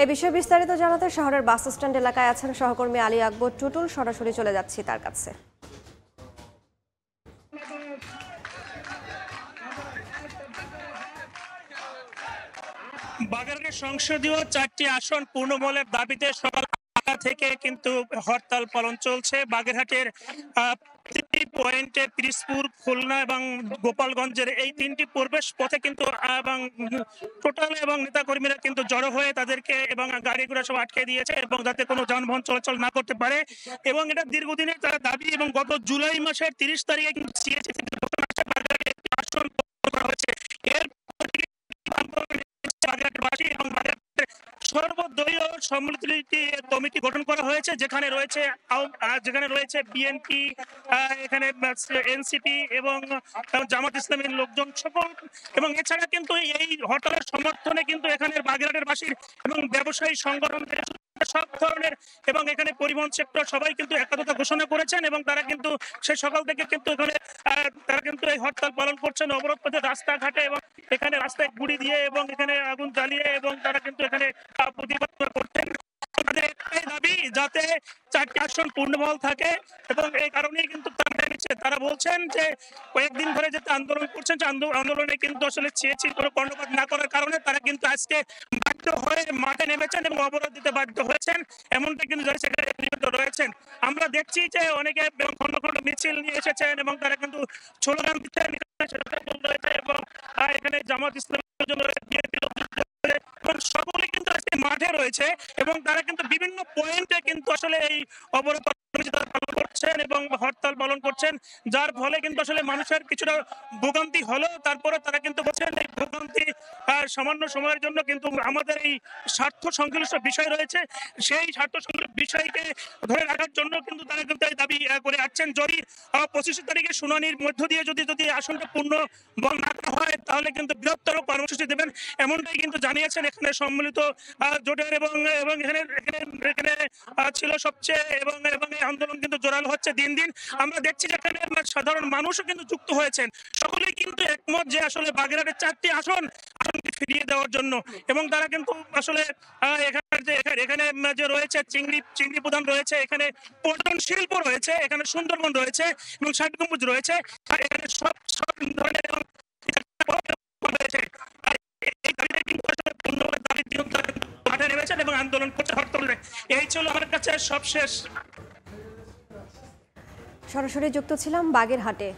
এ বিষয়ে বিস্তারিত জানাতে শহরের বাস স্ট্যান্ড এলাকায় আছেন সহকর্মী আলী আকবর টুটুল। সরাসরি চলে যাচ্ছি তার কাছে। বাগেরহাট সংসদীয় 4টি আসন পূর্ণবলের দাবিতে সকাল 8টা থেকে কিন্তু হরতাল পালন চলছে। বাগেরহাটের প্রতিটি পয়েন্টে পিরিজপুর, খুলনা এবং গোপালগঞ্জের এই 3টি প্রবেশ পথে কিন্তু এবং টোটাল এবং নেতাকর্মীরা কিন্তু জড়ো হয়ে তাদেরকে এবং গাড়ি ঘোড়া সব আটকে দিয়েছে এবং যাতে কোনো যানবাহন চলাচল না করতে পারে। এবং এটা দীর্ঘদিনের তারা দাবি এবং গত জুলাই মাসের 30 তারিখে কিন্তু সিএসি থেকে বাগেরহাটে একটি আসন করা হয়েছে। এর সর্বদলীয় সম্মিলিত কমিটি গঠন করা হয়েছে, যেখানে রয়েছে বিএনপি, এখানে এনসিপি এবং জামাত ইসলামের লোকজন সকল। এবং এছাড়া কিন্তু এই হরতালের সমর্থনে কিন্তু এখানের বাগেরহাটের বাসীর এবং ব্যবসায়ী সংগঠনের সব ধরনের এবং এখানে পরিবহন সেক্টর সবাই কিন্তু একাত্মতা ঘোষণা করেছেন এবং তারা কিন্তু সে সকাল থেকে কিন্তু এখানে তারা কিন্তু এই হরতাল পালন করছেন অবরোধ করতে রাস্তাঘাটে এবং এখানে রাস্তায় গুড়ি দিয়ে এবং এখানে আগুন জ্বালিয়ে এবং তারা কিন্তু এখানে প্রতিবাদ করছেন। তাদের একটাই দাবি যাতে 4টি আসন পূর্ণবহাল থাকে এবং এই কারণেই কিন্তু তারা বলছেন যে কয়েকদিন ধরে যেতে আন্দোলন করছেন, যে আন্দোলনে কিন্তু আসলে চেয়েছি কোনো কর্ণপাত না করার কারণে তারা কিন্তু আজকে বাধ্য হয়ে মাঠে নেমেছেন এবং অবরোধ দিতে বাধ্য হয়েছেন। এমনটা কিন্তু সেখানে রয়েছেন। আমরা দেখছি যে অনেকে খন্ড খন্ড মিছিল নিয়ে এসেছেন এবং তারা কিন্তু স্লোগান দিচ্ছেন এবং এখানে জামাত ইসলামের জন্য এবং সকলে কিন্তু আজকে মাঠে রয়েছে এবং তারা কিন্তু বিভিন্ন পয়েন্টে কিন্তু আসলে এই অবরোধ পালন করছেন এবং হরতাল পালন করছেন, যার ফলে কিন্তু আসলে মানুষের কিছুটা ভোগান্তি হলো। তারপরে তারা কিন্তু বলছেন এই ভোগান্তি সামান্য সময়ের জন্য, কিন্তু আমাদের এই স্বার্থ সংশ্লিষ্ট বিষয় রয়েছে, সেই স্বার্থ সংশ্লিষ্ট বিষয়কে ধরে রাখার জন্য কিন্তু তারা কিন্তু এই দাবি করে আসছেন। যদি 25 তারিখে শুনানির মধ্য দিয়ে যদি আসনটা পূর্ণ বল না হয় তাহলে কিন্তু বৃহত্তর কর্মসূচি দেবেন, এমনটাই কিন্তু জানিয়েছেন এখানে সম্মিলিত জোটের এবং এখানে ছিল সবচেয়ে এবং এই আন্দোলন কিন্তু জোরালো হচ্ছে দিন দিন। আমরা দেখছি যে এখানে সাধারণ মানুষও কিন্তু যুক্ত হয়েছেন, সকলেই কিন্তু একমত যে আসলে বাগেরহাটের 4টি আসনকে ফিরিয়ে দেওয়ার জন্য। এবং তারা কিন্তু আসলে এখানে যে রয়েছে চিংড়ি প্রধান রয়েছে, এখানে পর্যটন শিল্প রয়েছে, এখানে সুন্দরবন রয়েছে এবং ষাট গম্বুজ রয়েছে, এখানে সব ধরনের এবং আন্দোলন করছে হরতাল। এই ছিল আমার কাছে সবশেষ। সরাসরি যুক্ত ছিলাম বাগেরহাটে।